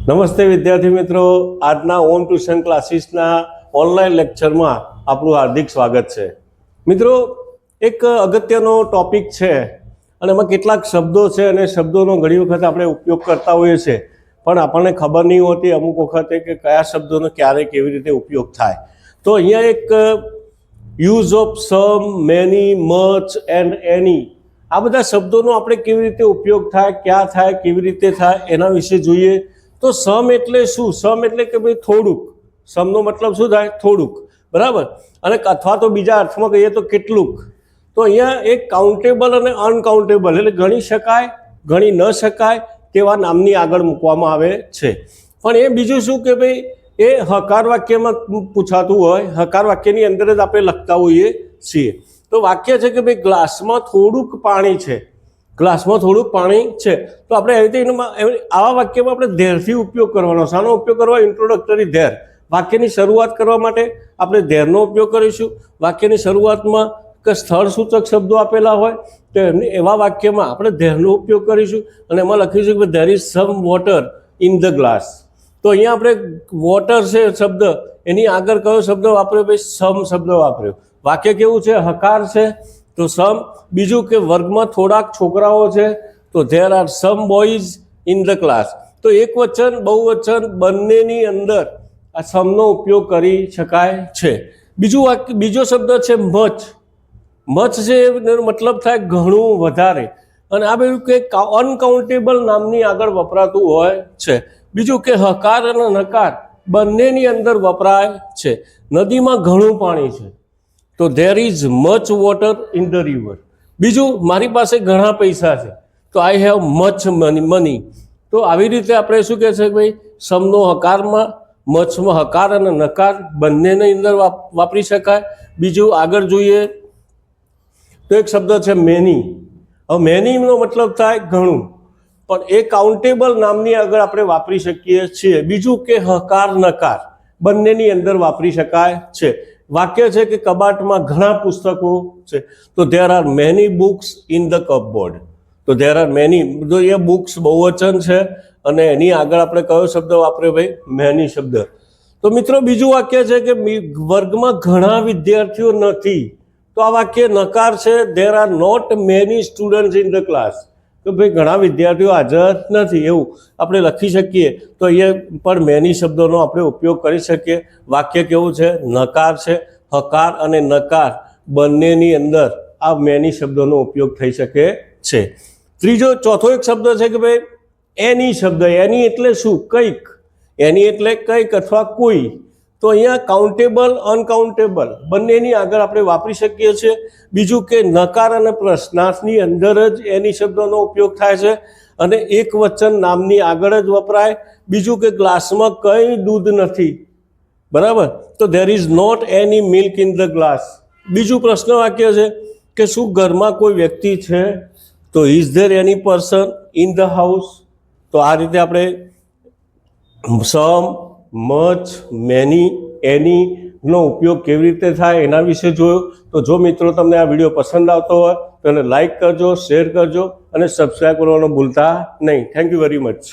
નમસ્તે વિદ્યાર્થી મિત્રો, આજના ઓન ટ્યુશન ક્લાસીસના ઓનલાઈન લેક્ચરમાં આપણું હાર્દિક સ્વાગત છે. મિત્રો, એક અગત્યનો ટોપિક છે અને એમાં કેટલાક શબ્દો છે અને શબ્દોનો ઘણી વખત આપણે ઉપયોગ કરતા હોઈએ છીએ, પણ આપણને ખબર નહીં હોતી અમુક વખતે કે કયા શબ્દોનો ક્યારે કેવી રીતે ઉપયોગ થાય. તો અહીંયા એક use of some, many, much and any, આ બધા શબ્દોનો આપણે કેવી રીતે ઉપયોગ થાય, ક્યાં થાય, કેવી રીતે થાય એના વિશે જોઈએ. તો સમ એટલે શું? સમ એટલે કે ભાઈ થોડુંક. સમનો મતલબ શું થાય? થોડુંક, બરાબર. અને અથવા તો બીજા અર્થમાં કહીએ તો કેટલુંક. તો અહીંયા એક કાઉન્ટેબલ અને અનકાઉન્ટેબલ એટલે ગણી શકાય, ગણી ન શકાય તેવા નામની આગળ મૂકવામાં આવે છે. પણ એ બીજું શું કે ભાઈ એ હકાર વાક્યમાં પૂછાતું હોય, હકાર વાક્યની અંદર જ આપણે લખતા હોઈએ છીએ. તો વાક્ય છે કે ભાઈ ગ્લાસમાં થોડુંક પાણી છે, ગ્લાસમાં થોડુંક પાણી છે. તો આપણે એવી રીતે આવા વાક્યમાં આપણે ધેરથી ઉપયોગ કરવાનો. શાનો ઉપયોગ કરવા? Introductory there. વાક્યની શરૂઆત કરવા માટે આપણે ધેરનો ઉપયોગ કરીશું. વાક્યની શરૂઆતમાં કે સ્થળ સૂચક શબ્દો આપેલા હોય તો એવા વાક્યમાં આપણે ધેરનો ઉપયોગ કરીશું અને એમાં લખીશું કે there is some water in the glass. તો અહીંયા આપણે વોટર છે શબ્દ, એની આગળ કયો શબ્દ વાપર્યો? ભાઈ સમ શબ્દ વાપર્યો. વાક્ય કેવું છે? હકાર છે તો સમ. બીજું કે વર્ગમાં થોડાક છોકરાઓ છે તો there are some boys in the class. તો એક વચન બહુવચન બંનેની અંદર આ સમનો ઉપયોગ કરી શકાય છે. બીજો શબ્દ છે મચ. મચ છે એનો મતલબ થાય ઘણું, વધારે. અને આ બધું કે અનકાઉન્ટેબલ નામની આગળ વપરાતું હોય છે. બીજું કે હકાર અને નકાર બંનેની અંદર વપરાય છે. નદીમાં ઘણું પાણી છે તો there is much water in the river. બીજું, મારી પાસે ઘણા પૈસા છે તો આઈ હેવ મચ મની. તો આવી રીતે આપણે શું કહે છે ભાઈ સમનો હકારમાં, મચમાં હકાર અને નકાર બંનેની અંદર વાપરી શકાય. બીજું આગળ જોઈએ તો એક શબ્દ છે મેની. હવે મેનીનો મતલબ થાય ઘણું, પણ એ કાઉન્ટેબલ નામની આગળ આપણે વાપરી શકીએ છીએ. બીજું કે હકાર નકાર બંનેની અંદર વાપરી શકાય છે. વાક્ય છે કે કબાટમાં ઘણા પુસ્તકો છે તો there are many books in the cupboard. તો ધેર આર મેની, તો એ બુક્સ બહુવચન છે અને એની આગળ આપણે કયો શબ્દ વાપર્યો? ભાઈ મેની શબ્દ. તો મિત્રો બીજું વાક્ય છે કે વર્ગમાં ઘણા વિદ્યાર્થીઓ નથી. તો આ વાક્ય નકાર છે. There are not many students in the class. તો ભાઈ ઘણા વિદ્યાર્થીઓ હાજર નથી એવું આપણે લખી શકીએ. તો અહીંયા પણ મેની શબ્દોનો આપણે ઉપયોગ કરી શકીએ. વાક્ય કેવું છે? નકાર છે. હકાર અને નકાર બંનેની અંદર આ મેની શબ્દોનો ઉપયોગ થઈ શકે છે. ચોથો એક શબ્દ છે કે ભાઈ એની શબ્દ. એની એટલે શું? કંઈક. એની એટલે કંઈક અથવા કોઈ. તો અહીંયા કાઉન્ટેબલ, અનકાઉન્ટેબલ બંનેની આગળ આપણે વાપરી શકીએ છીએ. બીજું કે નકાર અને પ્રશ્નાર્થની અંદર જ એની શબ્દોનો ઉપયોગ થાય છે અને એક વચન નામની આગળ જ વપરાય. બીજું કે ગ્લાસમાં કંઈ દૂધ નથી, બરાબર. તો there is not any milk in the glass. બીજું પ્રશ્ન વાક્ય છે કે શું ઘરમાં કોઈ વ્યક્તિ છે? તો is there any person in the house. તો આ રીતે આપણે સમ, મચ, મેની, એનીનો ઉપયોગ કેવી રીતે થાય એના વિશે જોયો. તો જો મિત્રો તમને આ વિડીયો પસંદ આવતો હોય તો એને લાઈક કરજો, શેર કરજો અને સબસ્ક્રાઈબ કરવાનું ભૂલતા નહીં. Thank you very much.